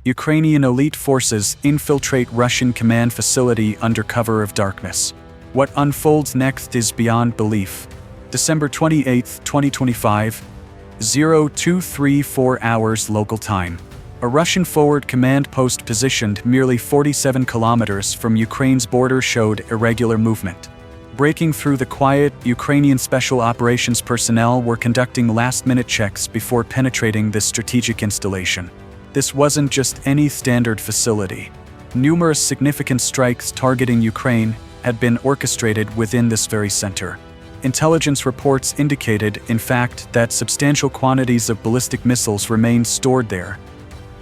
Ukrainian elite forces infiltrate Russian command facility under cover of darkness. What unfolds next is beyond belief. December 28, 2025, 0234 hours local time. A Russian forward command post positioned merely 47 kilometers from Ukraine's border showed irregular movement. Breaking through the quiet, Ukrainian Special Operations personnel were conducting last-minute checks before penetrating this strategic installation. This wasn't just any standard facility. Numerous significant strikes targeting Ukraine had been orchestrated within this very center. Intelligence reports indicated, in fact, that substantial quantities of ballistic missiles remained stored there,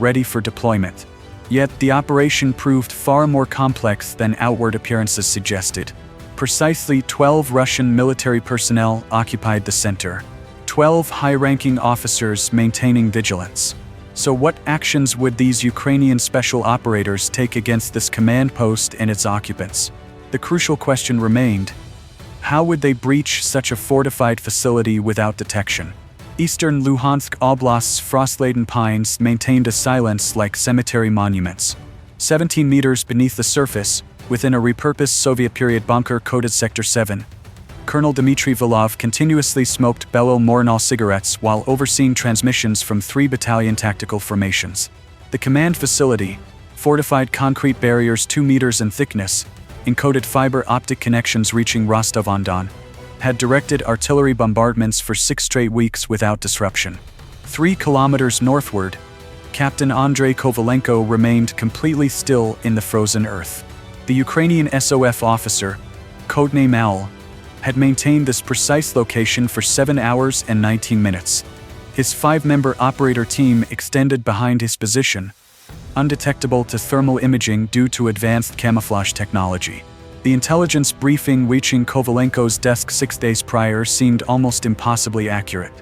ready for deployment. Yet the operation proved far more complex than outward appearances suggested. Precisely 12 Russian military personnel occupied the center, 12 high-ranking officers maintaining vigilance. So what actions would these Ukrainian special operators take against this command post and its occupants? The crucial question remained: how would they breach such a fortified facility without detection? Eastern Luhansk Oblast's frost-laden pines maintained a silence like cemetery monuments. 17 meters beneath the surface, within a repurposed Soviet-period bunker coded Sector 7, Colonel Dmitry Vilov continuously smoked Bello-Morinal cigarettes while overseeing transmissions from 3 battalion tactical formations. The command facility, fortified concrete barriers 2 meters in thickness, encoded fiber optic connections reaching Rostov-on-Don, had directed artillery bombardments for 6 straight weeks without disruption. 3 kilometers northward, Captain Andrei Kovalenko remained completely still in the frozen earth. The Ukrainian SOF officer, codename Owl, had maintained this precise location for 7 hours and 19 minutes. His 5-member operator team extended behind his position, undetectable to thermal imaging due to advanced camouflage technology. The intelligence briefing reaching Kovalenko's desk 6 days prior seemed almost impossibly accurate.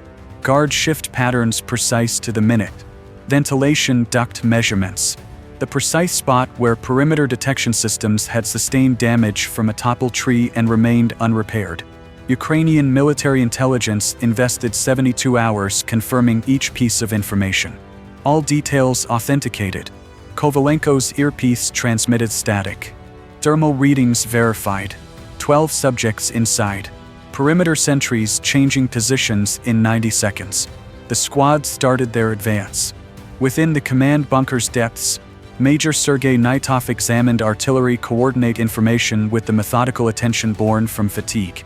Guard shift patterns precise to the minute. Ventilation duct measurements. The precise spot where perimeter detection systems had sustained damage from a toppled tree and remained unrepaired. Ukrainian military intelligence invested 72 hours confirming each piece of information. All details authenticated. Kovalenko's earpiece transmitted static. Thermal readings verified. 12 subjects inside. Perimeter sentries changing positions in 90 seconds. The squad started their advance. Within the command bunker's depths, Major Sergei Naitov examined artillery coordinate information with the methodical attention born from fatigue.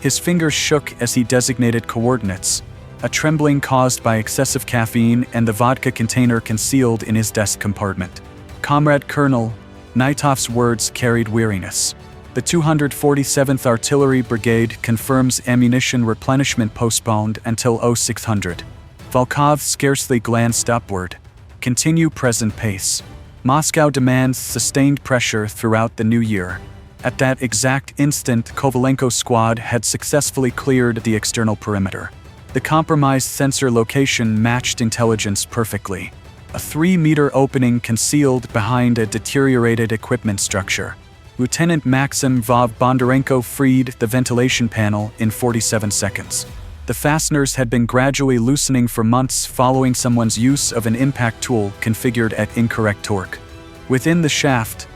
His fingers shook as he designated coordinates, a trembling caused by excessive caffeine and the vodka container concealed in his desk compartment. Comrade Colonel, Naitov's words carried weariness. The 247th Artillery Brigade confirms ammunition replenishment postponed until 0600. Volkov scarcely glanced upward. Continue present pace. Moscow demands sustained pressure throughout the new year. At that exact instant, Kovalenko's squad had successfully cleared the external perimeter. The compromised sensor location matched intelligence perfectly. A 3-meter opening concealed behind a deteriorated equipment structure. Lieutenant Maxim Bondarenko freed the ventilation panel in 47 seconds. The fasteners had been gradually loosening for months following someone's use of an impact tool configured at incorrect torque. Within the shaft,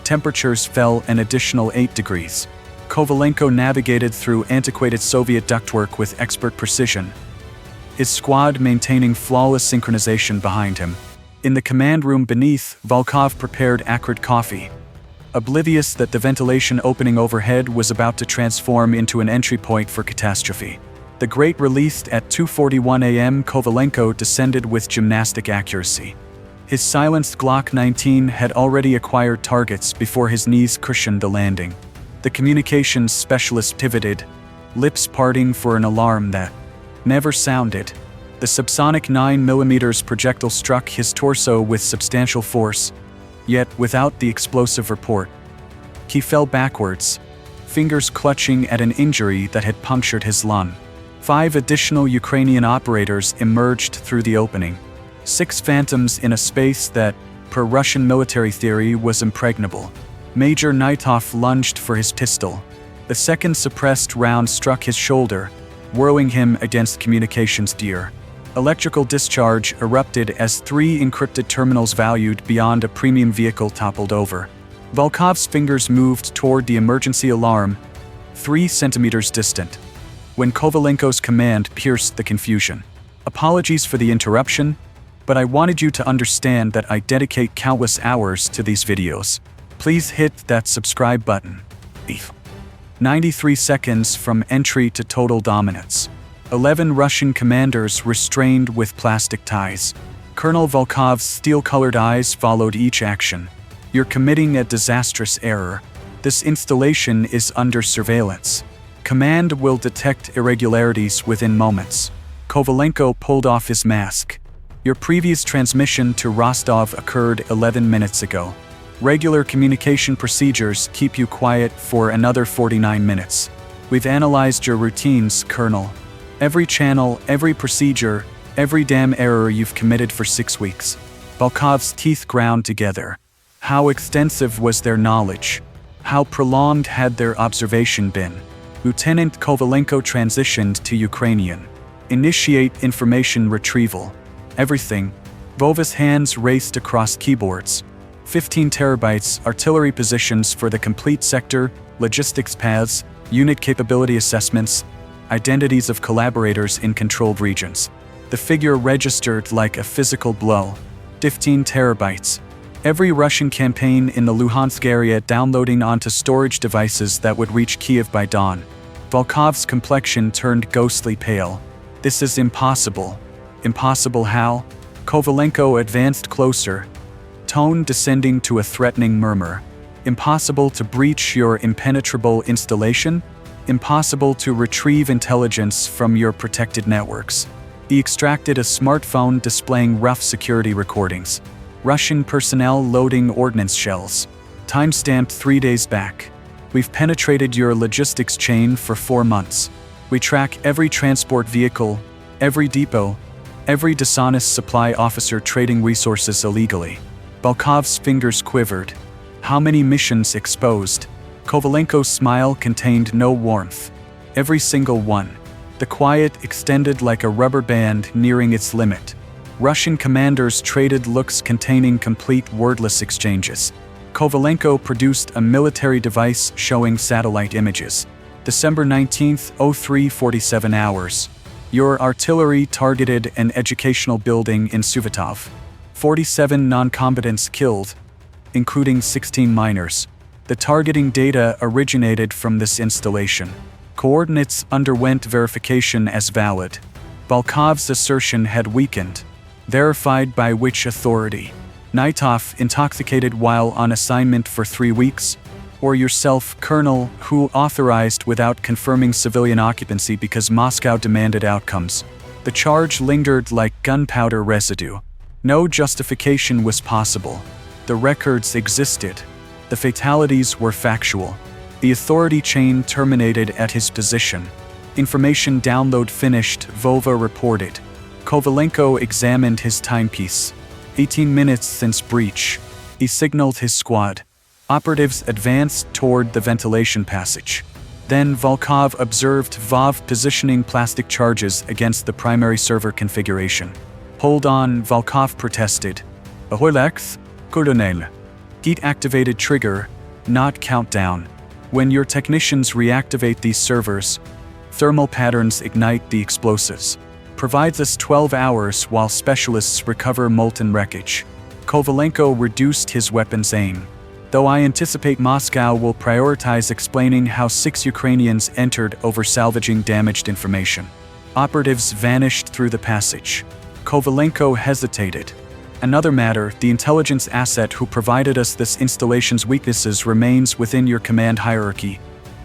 temperatures fell an additional 8 degrees. Kovalenko navigated through antiquated Soviet ductwork with expert precision, his squad maintaining flawless synchronization behind him. In the command room beneath, Volkov prepared acrid coffee, oblivious that the ventilation opening overhead was about to transform into an entry point for catastrophe. The grate released at 2:41 a.m. Kovalenko descended with gymnastic accuracy. His silenced Glock 19 had already acquired targets before his knees cushioned the landing. The communications specialist pivoted, lips parting for an alarm that never sounded. The subsonic 9mm projectile struck his torso with substantial force, yet without the explosive report. He fell backwards, fingers clutching at an injury that had punctured his lung. 5 additional Ukrainian operators emerged through the opening. 6 phantoms in a space that, per Russian military theory, was impregnable. Major Naitov lunged for his pistol. The second suppressed round struck his shoulder, whirling him against communications gear. Electrical discharge erupted as 3 encrypted terminals valued beyond a premium vehicle toppled over. Volkov's fingers moved toward the emergency alarm, 3 centimeters distant, when Kovalenko's command pierced the confusion. Apologies for the interruption, but I wanted you to understand that I dedicate countless hours to these videos. Please hit that subscribe button. 93 seconds from entry to total dominance. 11 Russian commanders restrained with plastic ties. Colonel Volkov's steel-colored eyes followed each action. You're committing a disastrous error. This installation is under surveillance. Command will detect irregularities within moments. Kovalenko pulled off his mask. Your previous transmission to Rostov occurred 11 minutes ago. Regular communication procedures keep you quiet for another 49 minutes. We've analyzed your routines, Colonel. Every channel, every procedure, every damn error you've committed for 6 weeks. Volkov's teeth ground together. How extensive was their knowledge? How prolonged had their observation been? Lieutenant Kovalenko transitioned to Ukrainian. Initiate information retrieval. Everything. Vova's hands raced across keyboards. 15 terabytes, artillery positions for the complete sector, logistics paths, unit capability assessments, identities of collaborators in controlled regions. The figure registered like a physical blow. 15 terabytes. Every Russian campaign in the Luhansk area downloading onto storage devices that would reach Kiev by dawn. Volkov's complexion turned ghostly pale. This is impossible. Impossible how? Kovalenko advanced closer, tone descending to a threatening murmur. Impossible to breach your impenetrable installation? Impossible to retrieve intelligence from your protected networks. He extracted a smartphone displaying rough security recordings. Russian personnel loading ordnance shells. Timestamped 3 days back. We've penetrated your logistics chain for 4 months. We track every transport vehicle, every depot, every dishonest supply officer trading resources illegally. Volkov's fingers quivered. How many missions exposed? Kovalenko's smile contained no warmth. Every single one. The quiet extended like a rubber band nearing its limit. Russian commanders traded looks containing complete wordless exchanges. Kovalenko produced a military device showing satellite images. December 19th, 03:47 hours. Your artillery targeted an educational building in Suvatov. 47 non-combatants killed, including 16 minors. The targeting data originated from this installation. Coordinates underwent verification as valid. Volkov's assertion had weakened. Verified by which authority? Naitov, intoxicated while on assignment for 3 weeks? Or yourself, Colonel, who authorized without confirming civilian occupancy because Moscow demanded outcomes? The charge lingered like gunpowder residue. No justification was possible. The records existed. The fatalities were factual. The authority chain terminated at his position. Information download finished, Vova reported. Kovalenko examined his timepiece. 18 minutes since breach. He signaled his squad. Operatives advanced toward the ventilation passage. Then Volkov observed Vov positioning plastic charges against the primary server configuration. Hold on, Volkov protested. Aholex, Colonel. Heat-activated trigger, not countdown. When your technicians reactivate these servers, thermal patterns ignite the explosives. Provides us 12 hours while specialists recover molten wreckage. Kovalenko reduced his weapon's aim. Though I anticipate Moscow will prioritize explaining how 6 Ukrainians entered over salvaging damaged information. Operatives vanished through the passage. Kovalenko hesitated. Another matter, the intelligence asset who provided us this installation's weaknesses remains within your command hierarchy.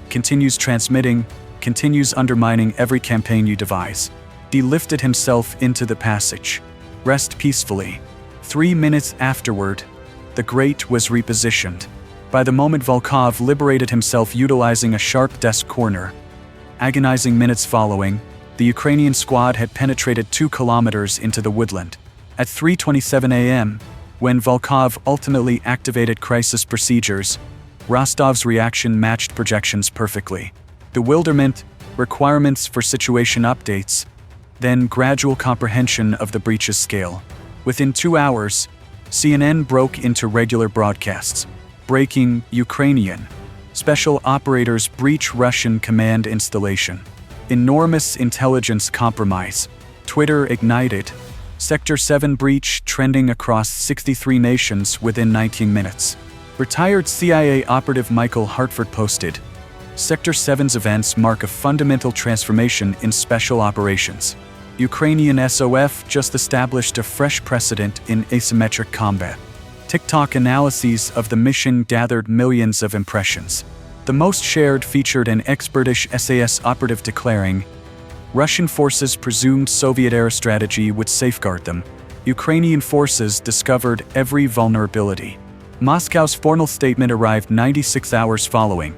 Continues transmitting, continues undermining every campaign you devise. He lifted himself into the passage. Rest peacefully. 3 minutes afterward, the grate was repositioned. By the moment Volkov liberated himself utilizing a sharp desk corner. Agonizing minutes following, the Ukrainian squad had penetrated 2 kilometers into the woodland. At 3:27 a.m., when Volkov ultimately activated crisis procedures, Rostov's reaction matched projections perfectly. Bewilderment, requirements for situation updates, then gradual comprehension of the breach's scale. Within 2 hours, CNN broke into regular broadcasts. Breaking: Ukrainian Special Operators breach Russian command installation. Enormous intelligence compromise. Twitter ignited. Sector 7 breach trending across 63 nations within 19 minutes. Retired CIA operative Michael Hartford posted, Sector 7's events mark a fundamental transformation in special operations. Ukrainian SOF just established a fresh precedent in asymmetric combat. TikTok analyses of the mission gathered millions of impressions. The most shared featured an expertish SAS operative declaring, Russian forces presumed Soviet-era strategy would safeguard them. Ukrainian forces discovered every vulnerability. Moscow's formal statement arrived 96 hours following.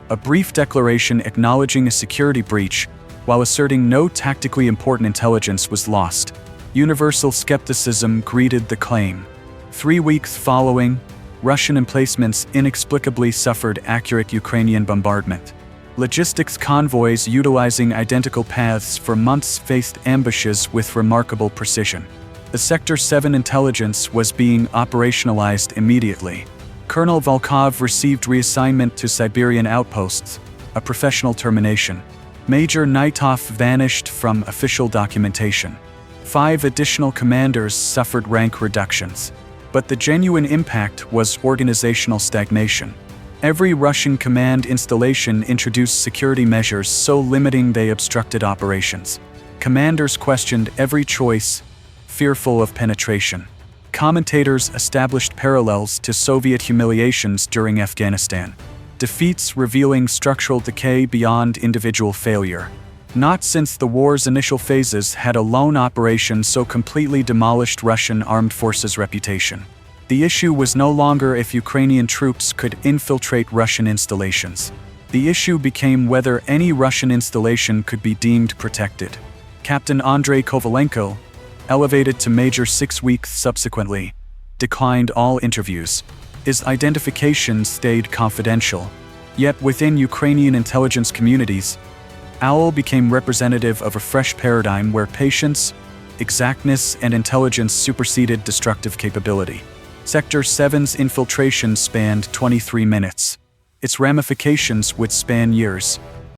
A brief declaration acknowledging a security breach, while asserting no tactically important intelligence was lost. Universal skepticism greeted the claim. 3 weeks following, Russian emplacements inexplicably suffered accurate Ukrainian bombardment. Logistics convoys utilizing identical paths for months faced ambushes with remarkable precision. The Sector 7 intelligence was being operationalized immediately. Colonel Volkov received reassignment to Siberian outposts, a professional termination. Major Naitov vanished from official documentation. 5 additional commanders suffered rank reductions. But the genuine impact was organizational stagnation. Every Russian command installation introduced security measures so limiting they obstructed operations. Commanders questioned every choice, fearful of penetration. Commentators established parallels to Soviet humiliations during Afghanistan. Defeats revealing structural decay beyond individual failure. Not since the war's initial phases had a lone operation so completely demolished Russian armed forces' reputation. The issue was no longer if Ukrainian troops could infiltrate Russian installations. The issue became whether any Russian installation could be deemed protected. Captain Andrei Kovalenko, elevated to Major 6 weeks subsequently, declined all interviews. His identification stayed confidential. Yet within Ukrainian intelligence communities, OWL became representative of a fresh paradigm where patience, exactness, and intelligence superseded destructive capability. Sector 7's infiltration spanned 23 minutes. Its ramifications would span years.